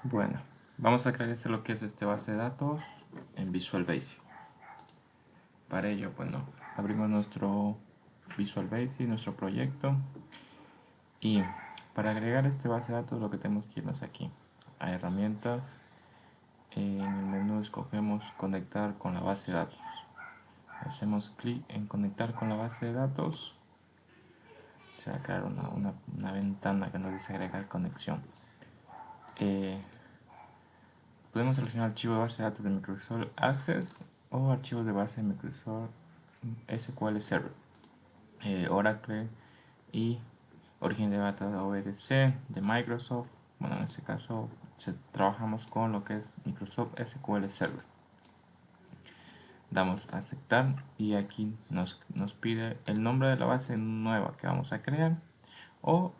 Bueno, vamos a crear lo que es base de datos en Visual Basic. Para ello, bueno, abrimos nuestro Visual Basic, nuestro proyecto, y para agregar base de datos lo que tenemos que irnos aquí a herramientas. En el menú escogemos conectar con la base de datos. Hacemos clic en conectar con la base de datos. Se va a crear una ventana que nos dice agregar conexión. Podemos seleccionar archivo de base de datos de Microsoft Access o archivos de base de Microsoft SQL Server, Oracle y origen de datos ODC de Microsoft. Bueno, en este caso trabajamos con lo que es Microsoft SQL Server. Damos a aceptar y aquí nos pide el nombre de la base nueva que vamos a crear o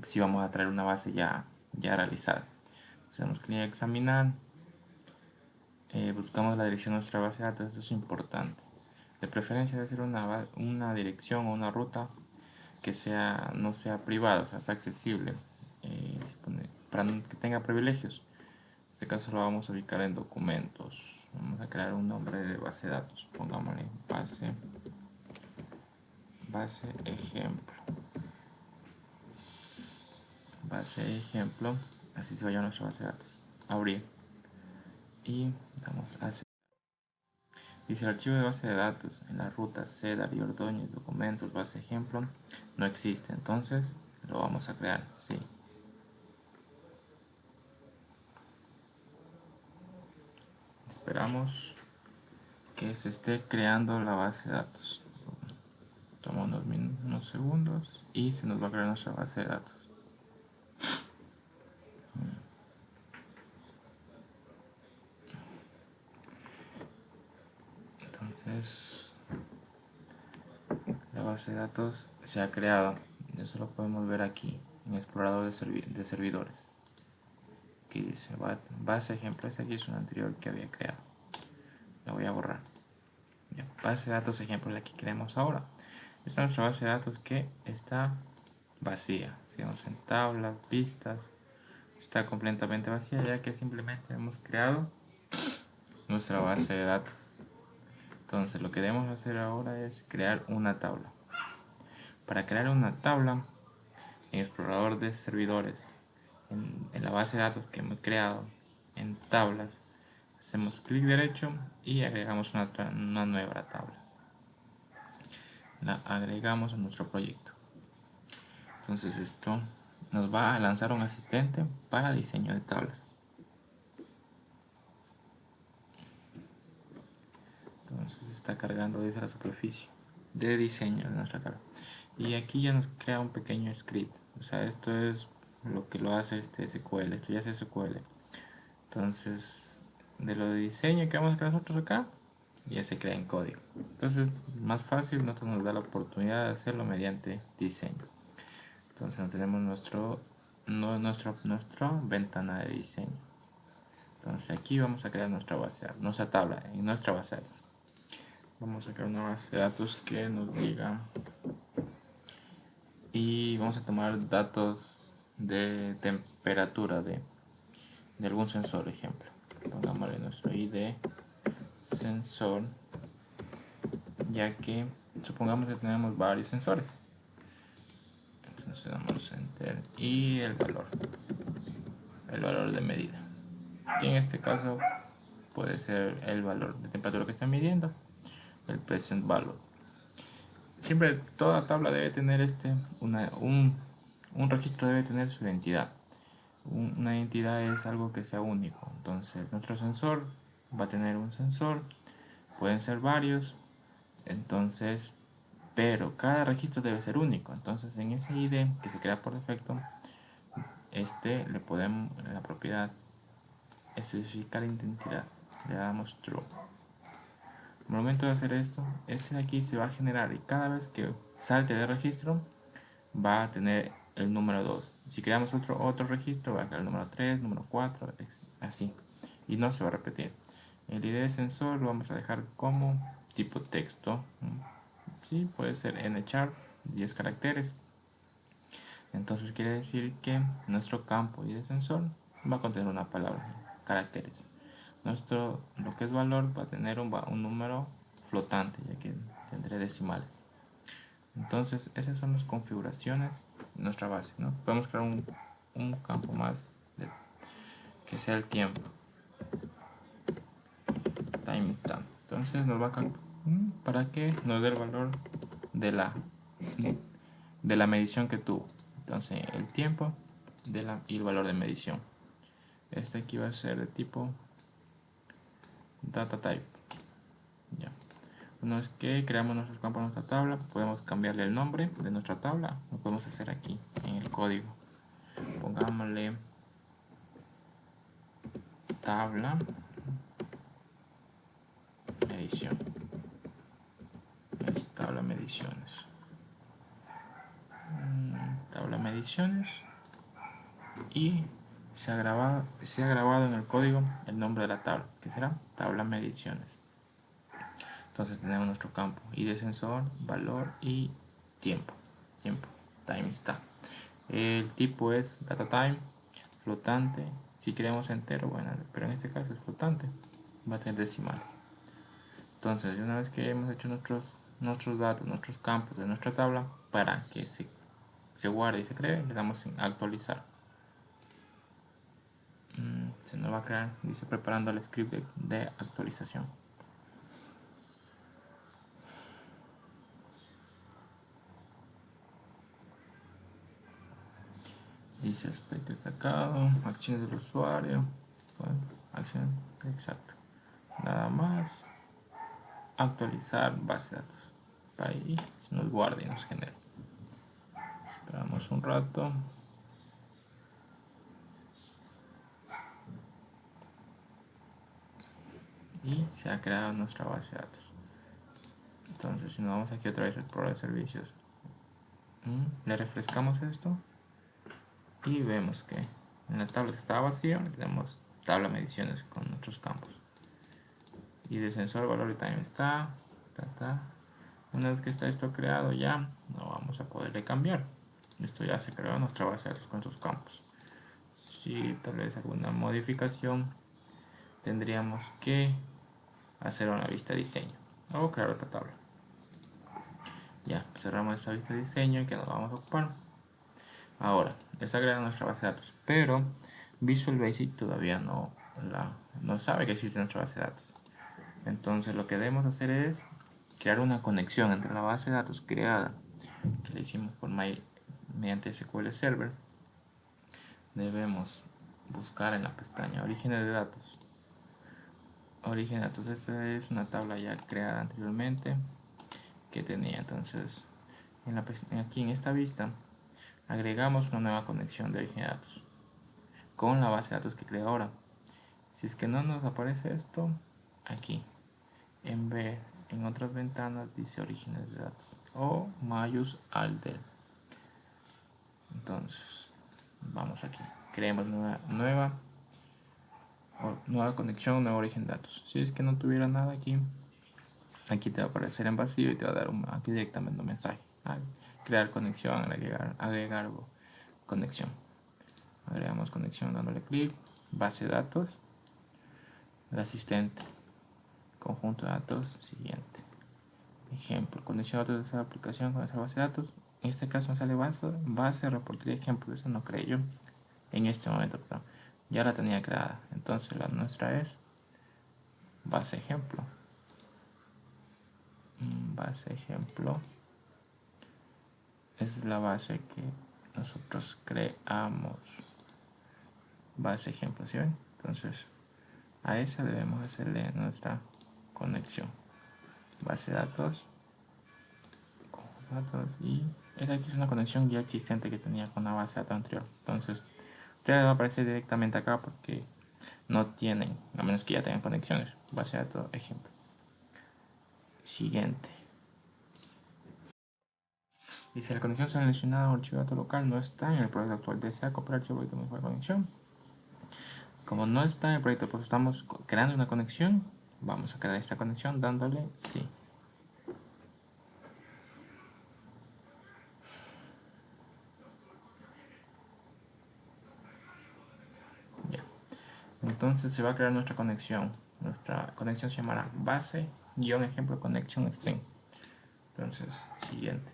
si vamos a traer una base ya realizada. Hacemos clic en examinar, buscamos la dirección de nuestra base de datos. Esto es importante. De preferencia debe ser una dirección o una ruta que no sea privada, o sea, sea accesible, para que tenga privilegios. En este caso lo vamos a ubicar en documentos. Vamos a crear un nombre de base de datos. Pongámosle base ejemplo. Base ejemplo. Así se va a llamar nuestra base de datos. Abrir. Y damos a aceptar. Dice el archivo de base de datos en la ruta C, Darío Ordóñez, documentos, base ejemplo, no existe. Entonces lo vamos a crear. Sí. Esperamos que se esté creando la base de datos. Toma unos segundos y se nos va a crear nuestra base de datos. Entonces la base de datos se ha creado. Eso lo podemos ver aquí en explorador de servidores. Aquí dice base ejemplo. Ese aquí es un anterior que había creado. La voy a borrar. Ya, base de datos ejemplo la que creamos ahora. Esta es nuestra base de datos que está vacía. Si vamos en tablas, vistas, está completamente vacía ya que simplemente hemos creado nuestra base de datos. Entonces lo que debemos hacer ahora es crear una tabla. Para crear una tabla en el explorador de servidores, en la base de datos que hemos creado, en tablas, hacemos clic derecho y agregamos una nueva tabla. La agregamos a nuestro proyecto. Entonces esto nos va a lanzar un asistente para diseño de tablas. Entonces está cargando desde la superficie de diseño de nuestra tabla. Y aquí ya nos crea un pequeño script. O sea, esto es lo que lo hace SQL. Esto ya es SQL. Entonces, de lo de diseño que vamos a crear nosotros acá, ya se crea en código. Entonces, más fácil, nosotros nos da la oportunidad de hacerlo mediante diseño. Entonces, tenemos nuestra ventana de diseño. Entonces, aquí vamos a crear nuestra tabla en nuestra base de datos. Vamos a crear una base de datos que nos diga y vamos a tomar datos de temperatura de algún sensor, ejemplo. Pongámosle nuestro ID sensor, ya que supongamos que tenemos varios sensores. Entonces damos enter y el valor de medida, que en este caso puede ser el valor de temperatura que están midiendo, el present value. Siempre toda tabla debe tener un registro debe tener su identidad. Una identidad es algo que sea único. Entonces nuestro sensor va a tener un sensor, pueden ser varios, entonces, pero cada registro debe ser único. Entonces en ese ID que se crea por defecto, le podemos en la propiedad especificar la identidad, le damos true. Al momento de hacer esto, de aquí se va a generar y cada vez que salte de registro va a tener el número 2. Si creamos otro registro va a quedar el número 3, número 4, así, y no se va a repetir. El ID de sensor lo vamos a dejar como tipo texto. Sí, puede ser nchar, 10 caracteres. Entonces quiere decir que nuestro campo y descensor va a contener una palabra, caracteres. Lo que es valor va a tener un número flotante, ya que tendré decimales. Entonces esas son las configuraciones de nuestra base, ¿no? Podemos crear un campo más que sea el tiempo, timestamp. Entonces nos va a para que nos dé el valor de la medición que tuvo. Entonces el tiempo y el valor de medición. Este aquí va a ser de tipo data type. Ya. Una vez que creamos nuestros campos en nuestra tabla, podemos cambiarle el nombre de nuestra tabla. Lo podemos hacer aquí en el código. Pongámosle tabla medición. Tabla mediciones. Tabla mediciones. Y se ha grabado en el código el nombre de la tabla, que será tabla mediciones. Entonces tenemos nuestro campo y descensor, valor y tiempo. Timestamp. El tipo es DataTime, flotante. Si queremos entero, bueno, pero en este caso es flotante, va a tener decimales. Entonces, una vez que hemos hecho nuestros datos, nuestros campos de nuestra tabla, para que se guarde y se cree, le damos en actualizar. Se nos va a crear, dice preparando el script de actualización. Dice aspecto destacado, acciones del usuario, acción, exacto. Nada más, actualizar base de datos. Para ahí se nos guarde y nos genera. Esperamos un rato. Y se ha creado nuestra base de datos. Entonces, si nos vamos aquí otra vez al programa de servicios, le refrescamos esto y vemos que en la tabla que estaba vacía tenemos tabla mediciones con nuestros campos. Y de sensor, valor y time está. Una vez que está esto creado ya, no vamos a poderle cambiar. Esto ya se creó en nuestra base de datos con sus campos. Si tal vez alguna modificación, tendríamos que hacer una vista de diseño o crear otra tabla. Ya, cerramos esta vista de diseño y que nos vamos a ocupar. Ahora, está creada nuestra base de datos, pero Visual Basic todavía no sabe que existe nuestra base de datos. Entonces lo que debemos hacer es crear una conexión entre la base de datos creada, que le hicimos mediante SQL Server. Debemos buscar en la pestaña Orígenes de datos. Origen de datos, esta es una tabla ya creada anteriormente que tenía. Entonces aquí en esta vista agregamos una nueva conexión de origen de datos con la base de datos que crea ahora. Si es que no nos aparece esto, aquí en otras ventanas dice orígenes de datos o Mayus Alder. Entonces vamos aquí, creemos nueva conexión, nuevo origen de datos. Si es que no tuviera nada aquí te va a aparecer en vacío y te va a dar aquí directamente un mensaje: crear conexión, agregar conexión. Agregamos conexión dándole clic, base de datos, el asistente, conjunto de datos, siguiente. Ejemplo, conexión de datos de esa aplicación con esa base de datos. En este caso me sale base reportaría ejemplo. Eso no creé yo en este momento, pero ya la tenía creada. Entonces la nuestra es base ejemplo. Base ejemplo es la base que nosotros creamos. Base ejemplo, ¿sí ven? Entonces a esa debemos hacerle nuestra conexión. Base de datos, y esta aquí es una conexión ya existente que tenía con la base de datos anterior. Entonces ustedes va a aparecer directamente acá porque no tienen, a menos que ya tengan conexiones. Base de datos ejemplo. Siguiente. Dice: la conexión seleccionada o archivo de datos local no está en el proyecto actual. ¿Desea copiar archivo de mejor conexión? Como no está en el proyecto, pues estamos creando una conexión. Vamos a crear esta conexión dándole sí. Entonces se va a crear nuestra conexión. Nuestra conexión se llamará base-ejemplo connection string. Entonces, siguiente.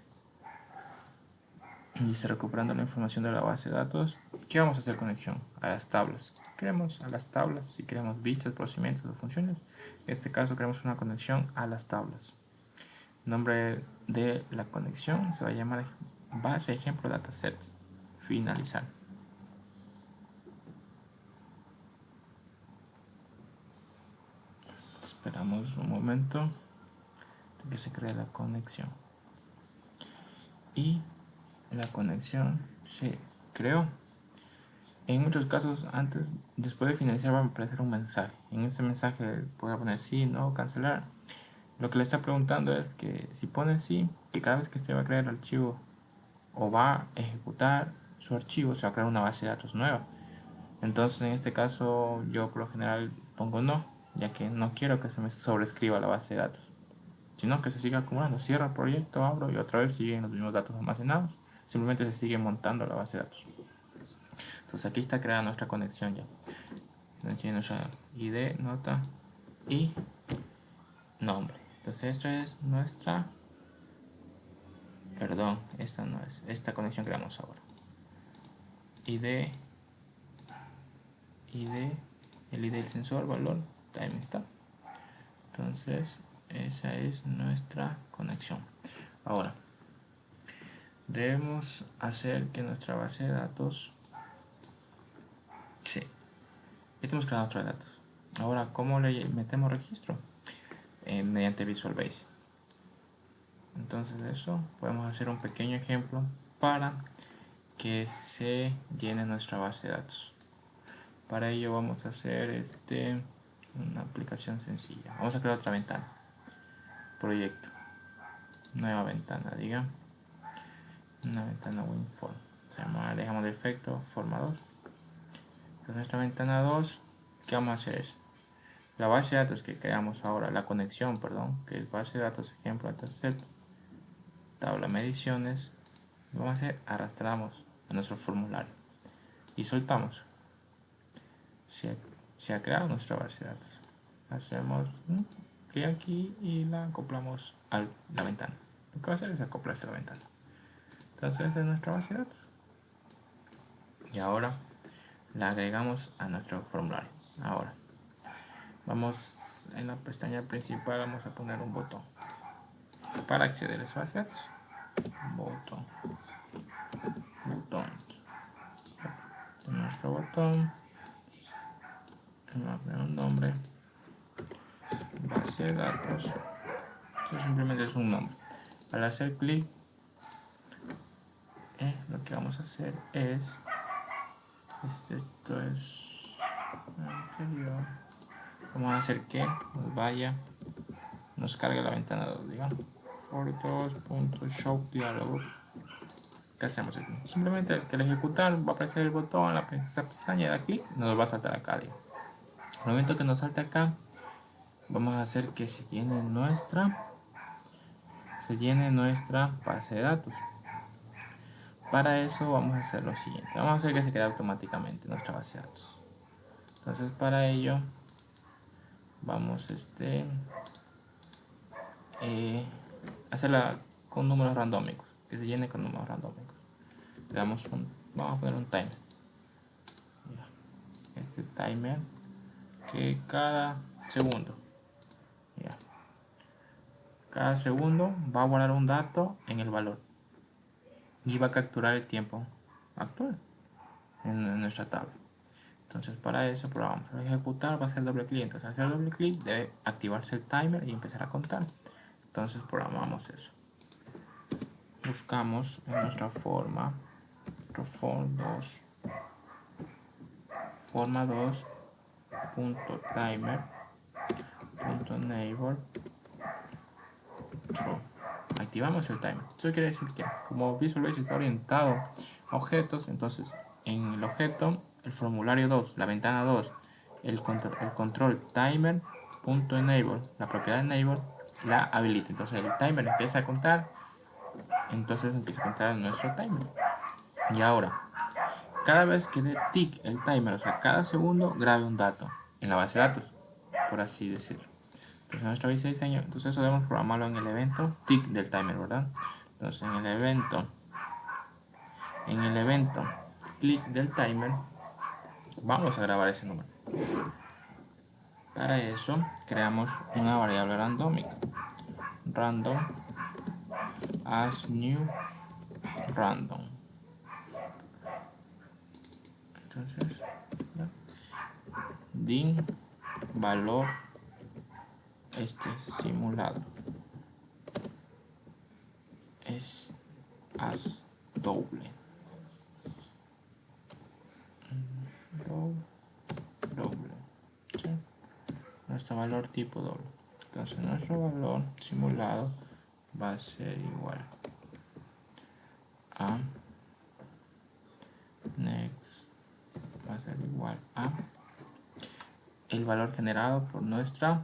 Dice recuperando la información de la base de datos. ¿Qué vamos a hacer conexión? A las tablas. Queremos a las tablas. Si queremos vistas, procedimientos o funciones. En este caso queremos una conexión a las tablas. El nombre de la conexión se va a llamar base ejemplo datasets. Finalizar. Esperamos un momento de que se cree la conexión. Y la conexión se creó. En muchos casos, después de finalizar va a aparecer un mensaje. En este mensaje puede poner sí, no, cancelar. Lo que le está preguntando es que si pone sí, que cada vez que usted va a crear el archivo o va a ejecutar su archivo, se va a crear una base de datos nueva. Entonces, en este caso, yo por lo general pongo no, ya que no quiero que se me sobrescriba la base de datos, sino que se siga acumulando. Cierro el proyecto, abro y otra vez siguen los mismos datos almacenados. Simplemente se sigue montando la base de datos. Entonces aquí está creada nuestra conexión ya. Tiene nuestra ID, nota y nombre. Entonces esta es nuestra... Perdón, esta no es. Esta conexión creamos ahora. ID, el ID del sensor, valor, timestamp. Entonces esa es nuestra conexión. Ahora, debemos hacer que nuestra base de datos... Sí, ya tenemos creado otra de datos. Ahora, ¿cómo le metemos registro? Mediante Visual Basic. Entonces de eso podemos hacer un pequeño ejemplo para que se llene nuestra base de datos. Para ello vamos a hacer una aplicación sencilla. Vamos a crear otra ventana. Proyecto. Nueva ventana, diga. Una ventana WinForm. Dejamos de efecto forma 2. Entonces nuestra ventana 2, ¿qué vamos a hacer? Es la base de datos que creamos ahora, la conexión, perdón, que es base de datos ejemplo dataset, tabla mediciones. Lo vamos a hacer, arrastramos a nuestro formulario y soltamos. Se ha creado nuestra base de datos. Hacemos clic aquí y la acoplamos a la ventana. Lo que va a hacer es acoplarse a la ventana. Entonces esa es nuestra base de datos. Y ahora la agregamos a nuestro formulario. Ahora vamos en la pestaña principal, vamos a poner un botón para acceder a esa base de datos. Botón. Nuestro botón. Vamos a poner un nombre. Base de datos. Esto simplemente es un nombre. Al hacer clic, lo que vamos a hacer es esto es anterior. Vamos a hacer que nos cargue la ventana 2, digamos, for2.showDialog. ¿Qué hacemos aquí? Simplemente que al ejecutar va a aparecer el botón en la pestaña, da clic, nos va a saltar acá, digamos. Al momento que nos salte acá, vamos a hacer que se llene nuestra base de datos. Para eso vamos a hacer lo siguiente. Vamos a hacer que se quede automáticamente nuestra base de datos. Entonces para ello vamos hacerla con números randómicos, que se llene con números randómicos. Vamos a poner un timer. Este timer que cada segundo va a guardar un dato en el valor y va a capturar el tiempo actual en nuestra tabla. Entonces para eso probamos ejecutar, va a hacer doble clic. Entonces al hacer doble clic debe activarse el timer y empezar a contar. Entonces programamos eso. Buscamos en nuestra forma forma2.timer.enable true. Activamos el timer. Eso quiere decir que como Visual Basic está orientado a objetos, entonces en el objeto, el formulario 2, la ventana 2, el control timer.enable, la propiedad enable, la habilita. Entonces el timer empieza a contar, entonces empieza a contar nuestro timer. Y ahora, cada vez que dé tick el timer, o sea, cada segundo, grabe un dato en la base de datos, por así decirlo. Entonces, nuestra base de diseño, entonces eso debemos programarlo en el evento tick del timer, ¿verdad? Entonces, en el evento click del timer, vamos a grabar ese número. Para eso, creamos una variable randómica. Random as new random. Entonces, ¿ya? Din valor simulado es as doble. Doble. ¿Sí? Nuestro valor tipo doble. Entonces nuestro valor simulado va a ser igual a next, va a ser igual a el valor generado por nuestra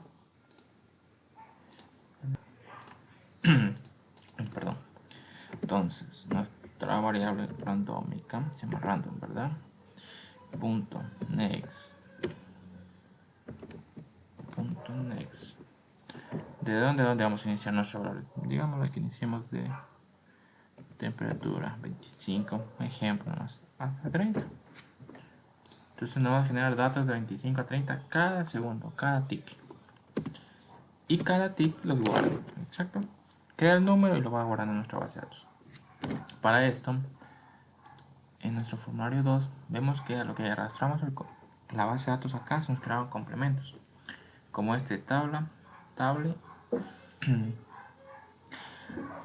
perdón. Entonces nuestra variable randómica se llama random, ¿verdad? Punto next. Punto next. ¿De dónde vamos a iniciar nuestro valor? Digamos que iniciemos de temperatura 25, ejemplo más, hasta 30. Entonces nos va a generar datos de 25 a 30 cada segundo, cada tick. Y cada tick los guarda. Exacto. Crea el número y lo va guardando en nuestra base de datos. Para esto, en nuestro formulario 2, vemos que a lo que arrastramos la base de datos acá se nos crearon complementos. Como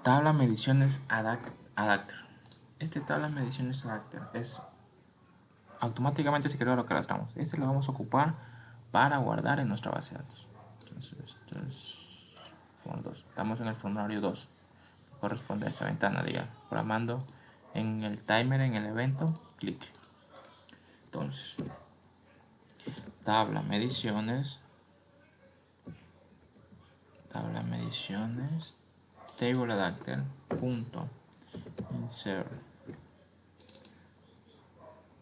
tabla mediciones adapter. Tabla mediciones adapter es automáticamente se creó lo que arrastramos. Este lo vamos a ocupar para guardar en nuestra base de datos. Entonces, esto es formulario 2. Estamos en el formulario 2. Corresponde a esta ventana, diga, programando en el timer, en el evento, clic. Entonces, tabla mediciones, table adapter, punto, insert.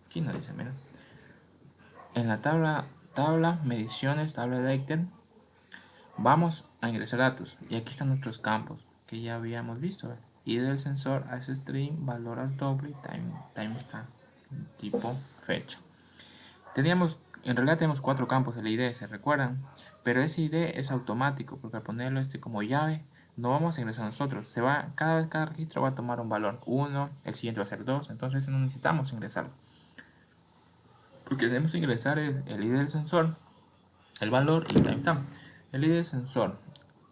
Aquí no dice, mira. En la tabla mediciones, tabla adapter, vamos a ingresar datos. Y aquí están nuestros campos que ya habíamos visto. ID del sensor, as string, valor as doble, timestamp, tipo fecha. En realidad tenemos 4 campos el ID, ¿se recuerdan? Pero ese ID es automático porque al ponerlo como llave no vamos a ingresar nosotros. Cada registro va a tomar un valor 1, el siguiente va a ser 2, entonces no necesitamos ingresarlo. Porque debemos ingresar el ID del sensor, el valor y timestamp. El ID del sensor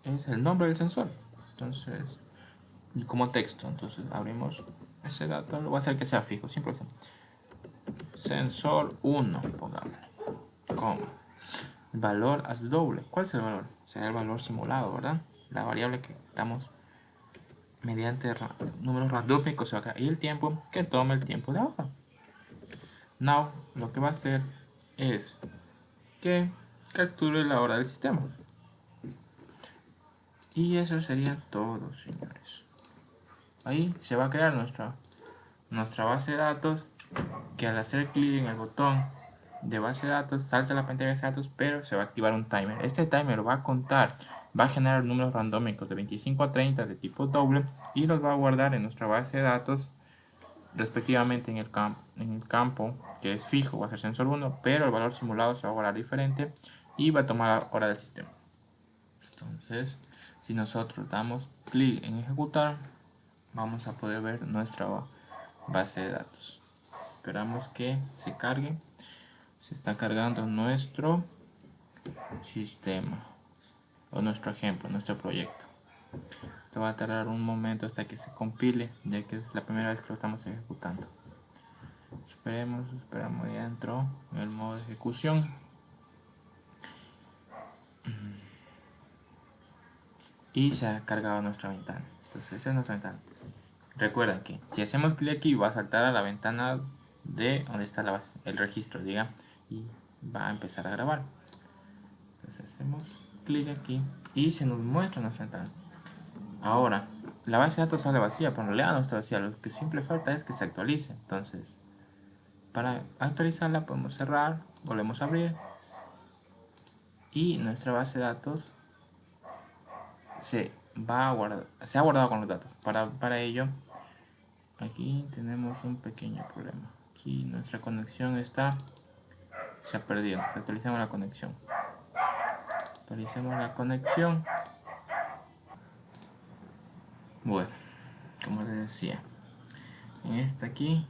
es el nombre del sensor. Entonces, y como texto, entonces abrimos ese dato, lo voy a hacer que sea fijo, siempre sensor 1, pongámosle, como valor as doble. ¿Cuál es el valor? Será el valor simulado, ¿verdad? La variable que estamos mediante números randómicos acá y el tiempo que tome el tiempo de abajo. Now, lo que va a hacer es que capture la hora del sistema. Y eso sería todo, señores. Ahí se va a crear nuestra base de datos, que al hacer clic en el botón de base de datos salta la pantalla de base de datos, pero se va a activar un timer. Este timer va a contar, va a generar números randómicos de 25 a 30 de tipo doble y los va a guardar en nuestra base de datos respectivamente en el campo que es fijo, va a ser sensor 1, pero el valor simulado se va a guardar diferente y va a tomar la hora del sistema. Entonces, si nosotros damos clic en ejecutar, vamos a poder ver nuestra base de datos. Esperamos que se cargue. Se está cargando nuestro sistema o nuestro ejemplo, nuestro proyecto. Esto va a tardar un momento hasta que se compile, ya que es la primera vez que lo estamos ejecutando. Esperamos, ya entró en el modo de ejecución. Y se ha cargado nuestra ventana. Entonces esta es nuestra ventana. Recuerden que si hacemos clic aquí va a saltar a la ventana de donde está el registro, diga, y va a empezar a grabar. Entonces hacemos clic aquí y se nos muestra nuestra ventana. Ahora, la base de datos sale vacía, pero en realidad no está vacía. Lo que simple falta es que se actualice. Entonces, Para actualizarla podemos cerrar, volvemos a abrir y nuestra base de datos se ha guardado con los datos. Para ello, aquí tenemos un pequeño problema. Aquí nuestra conexión se ha perdido. Entonces actualizamos la conexión. Actualicemos la conexión. Bueno, como les decía, en esta aquí,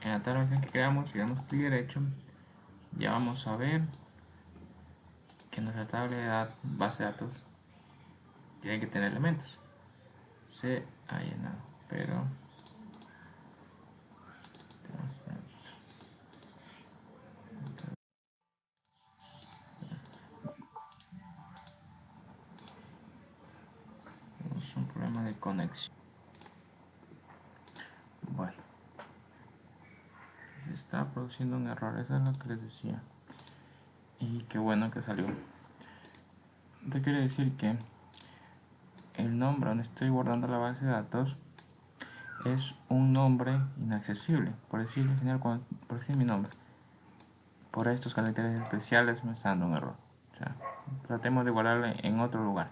en la tabla que creamos, si damos clic derecho, ya vamos a ver que nuestra tabla de base de datos tiene que tener elementos. Se ha llenado, pero tenemos un problema de conexión. Bueno, se está produciendo un error, eso es lo que les decía. Y qué bueno que salió. Esto quiere decir que el nombre donde estoy guardando la base de datos es un nombre inaccesible. Por decir mi nombre, por estos caracteres especiales me está dando un error. O sea, tratemos de guardarlo en otro lugar.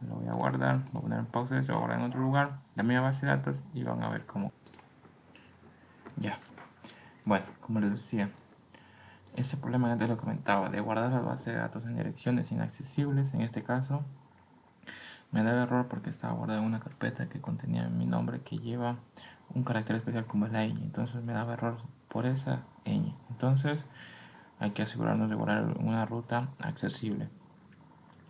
Lo voy a guardar, voy a poner en pausa, se va a guardar en otro lugar, la misma base de datos, y van a ver cómo. Ya. Bueno, como les decía, ese problema antes lo comentaba, de guardar la base de datos en direcciones inaccesibles, en este caso, me daba error porque estaba guardado en una carpeta que contenía mi nombre que lleva un carácter especial como es la ñ. Entonces me daba error por esa ñ. Entonces hay que asegurarnos de guardar una ruta accesible.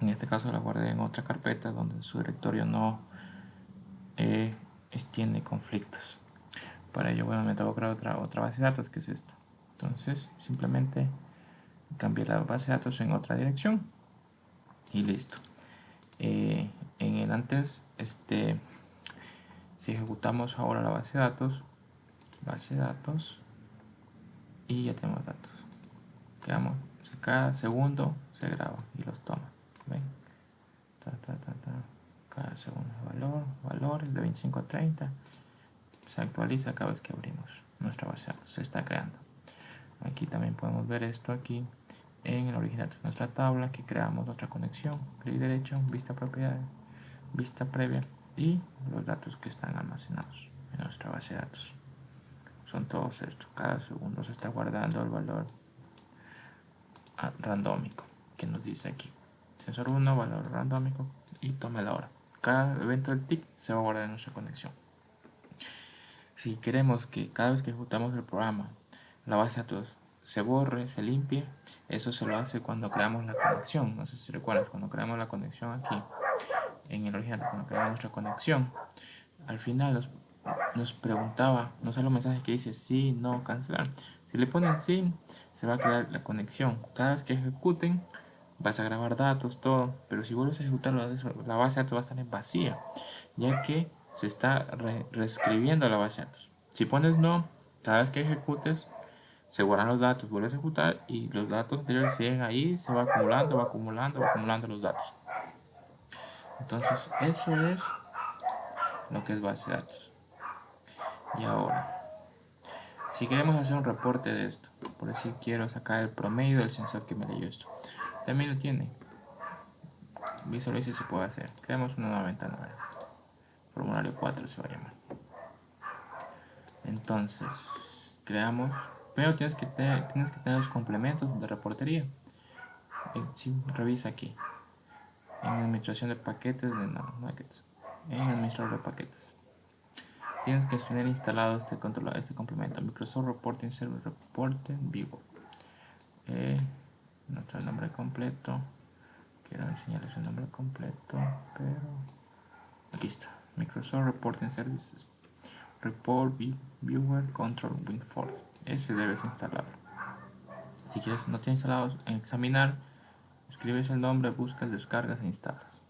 En este caso la guardé en otra carpeta donde su directorio no tiene conflictos. Para ello, bueno, me tengo que crear otra base de datos que es esta. Entonces simplemente cambié la base de datos en otra dirección y listo. En el antes, si ejecutamos ahora la base de datos y ya tenemos datos. Cada segundo se graba y los toma. ¿Ven? Cada segundo valores de 25 a 30. Se actualiza cada vez que abrimos nuestra base de datos. Se está creando. Aquí también podemos ver esto aquí en el original de nuestra tabla que creamos nuestra conexión. Clic derecho, vista propiedades, vista previa y los datos que están almacenados en nuestra base de datos. Son todos estos. Cada segundo se está guardando el valor randómico que nos dice aquí. Sensor 1, valor randómico y tome la hora. Cada evento del TIC se va a guardar en nuestra conexión. Si queremos que cada vez que ejecutamos el programa la base de datos se borre, se limpie, eso se lo hace cuando creamos la conexión. No sé si recuerdas, cuando creamos la conexión aquí en el original, cuando creamos nuestra conexión, al final nos preguntaba, no solo un mensaje que dice sí, no, cancelar. Si le ponen sí, se va a crear la conexión. Cada vez que ejecuten, vas a grabar datos, todo, pero si vuelves a ejecutar la base de datos va a estar en vacía, ya que se está reescribiendo la base de datos. Si pones no, cada vez que ejecutes, se guardan los datos, vuelves a ejecutar y los datos anteriores siguen ahí, se va acumulando, va acumulando los datos. Entonces, eso es lo que es base de datos. Y ahora, si queremos hacer un reporte de esto, por decir quiero sacar el promedio del sensor que me leyó esto, también lo tiene. Visualice si se puede hacer. Creamos una nueva ventana. Formulario 4 se va a llamar. Entonces, creamos. Pero tienes que tener los complementos de reportería. Sí, revisa aquí. En administración de paquetes de en administrador de paquetes. Tienes que tener instalado este complemento. Microsoft Reporting Service Reporting Vivo. No está el nombre completo. Quiero enseñarles el nombre completo, pero aquí está. Microsoft Reporting Services Report Viewer Control WinForce. Ese debes instalarlo. Si quieres, no tienes instalado, en examinar, escribes el nombre, buscas, descargas e instalas.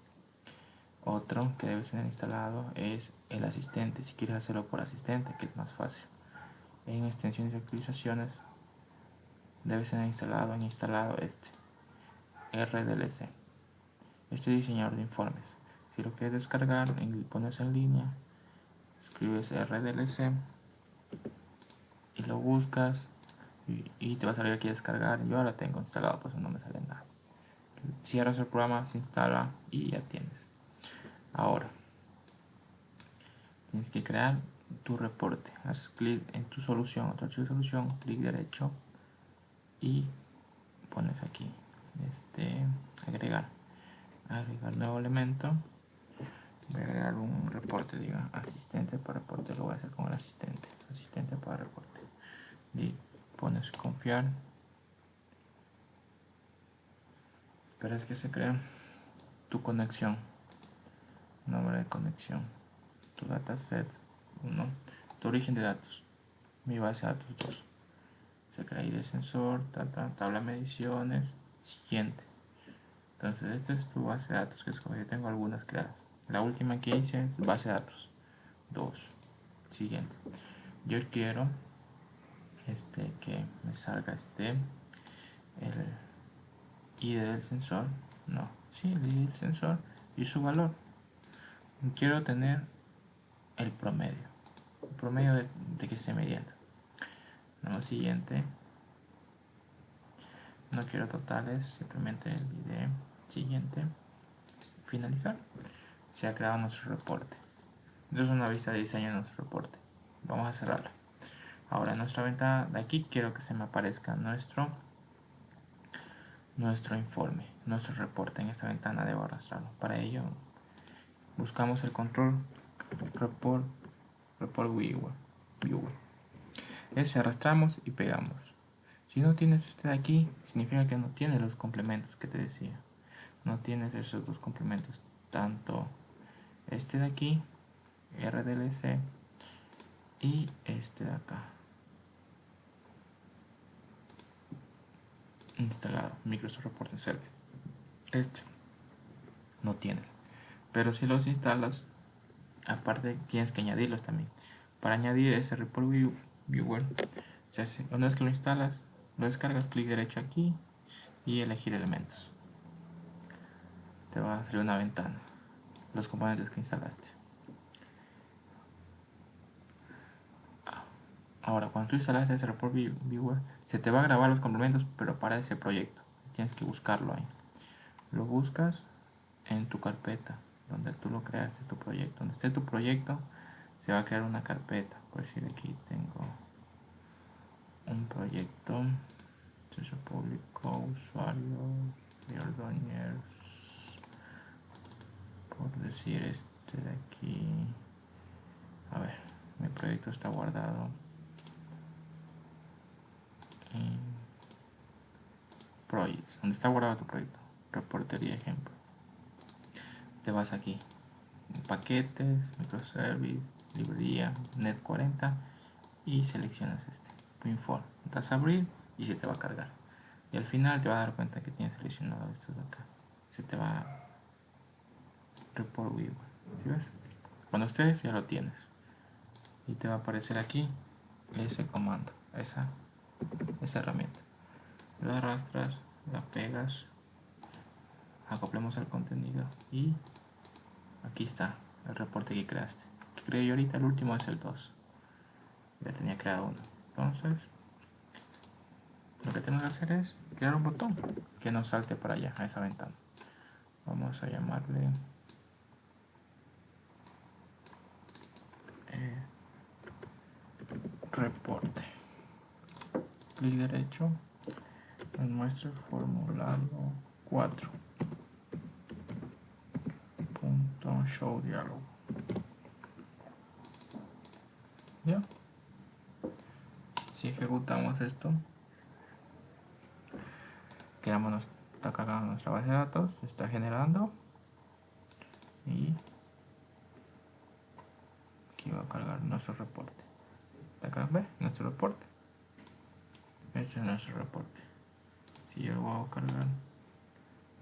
Otro que debes tener instalado es el asistente. Si quieres hacerlo por asistente, que es más fácil. En extensiones y actualizaciones debes tener instalado este RDLC. Este diseñador de informes. Si lo quieres descargar, pones en línea, escribes RDLC y lo buscas y te va a salir aquí a descargar. Yo ahora tengo instalado, pues no me sale nada. Cierras el programa, se instala y ya tienes. Ahora tienes que crear tu reporte. Haces clic en tu solución, tu archivo de solución, clic derecho y pones aquí agregar nuevo elemento. Voy a agregar un reporte, diga asistente para reporte. Lo voy a hacer con el asistente para reporte. Y pones confiar. Esperas que se crea tu conexión, nombre de conexión, tu dataset 1, tu origen de datos, mi base de datos 2. Se crea ID de sensor, tabla de mediciones, siguiente. Entonces esta es tu base de datos que escogí. Yo tengo algunas creadas. La última que hice es base de datos 2. Siguiente. Yo quiero que me salga el ID del sensor. No, sí, el ID del sensor y su valor. Quiero tener el promedio de que esté midiendo. Lo siguiente, no quiero totales, simplemente el ID. Siguiente, finalizar. Se ha creado nuestro reporte. Esto es una vista de diseño de nuestro reporte. Vamos a cerrarla. Ahora en nuestra ventana de aquí quiero que se me aparezca nuestro informe, nuestro reporte. En esta ventana debo arrastrarlo. Para ello buscamos el control report viewer. Ese arrastramos y pegamos. Si no tienes este de aquí, significa que no tienes los complementos que te decía. No tienes esos dos complementos, tanto este de aquí, RDLC, y este de acá, instalado, Microsoft Reporting Service. Este no tienes, pero si los instalas, aparte tienes que añadirlos también. Para añadir ese report viewer, se hace, una vez que lo instalas, lo descargas, clic derecho aquí y elegir elementos. Te va a salir una ventana, los componentes que instalaste. Ahora, cuando tú instalas ese report viewer, se te va a grabar los complementos, pero para ese proyecto. Tienes que buscarlo ahí. Lo buscas en tu carpeta, donde tú lo creaste, tu proyecto. Donde esté tu proyecto, se va a crear una carpeta. Por decir, aquí tengo un proyecto, acceso público, usuario, ordoners, por decir este de aquí. A ver, mi proyecto está guardado en projects, donde está guardado tu proyecto, reportería ejemplo. Te vas aquí, paquetes, microservice, librería, net 40 y seleccionas Inform. Das a abrir y se te va a cargar. Y al final te vas a dar cuenta que tienes seleccionado esto de acá. Se te va a report viewer. ¿Sí ves? Cuando estés ya lo tienes. Y te va a aparecer aquí ese comando, esa herramienta. La arrastras, la pegas, acoplemos el contenido y aquí está el reporte que creaste. Que creé yo ahorita, el último es el 2. Ya tenía creado uno. Entonces, lo que tenemos que hacer es crear un botón que nos salte para allá, a esa ventana. Vamos a llamarle reporte. Clic derecho, nos muestra el formulario 4. Show diálogo. ¿Ya? Si ejecutamos esto, está cargando nuestra base de datos, se está generando y aquí va a cargar nuestro reporte. ¿Ve? Nuestro reporte. Este es nuestro reporte. Si yo lo voy a cargar,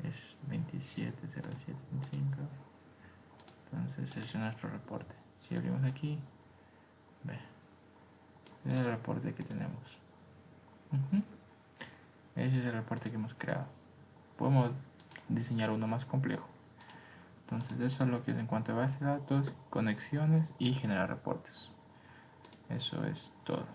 es 270725. Entonces ese es nuestro reporte. Si abrimos aquí, ve, ese es el reporte que tenemos. Ese es el reporte que hemos creado. Podemos diseñar uno más complejo. Entonces eso es lo que es en cuanto a base de datos, conexiones y generar reportes. Eso es todo.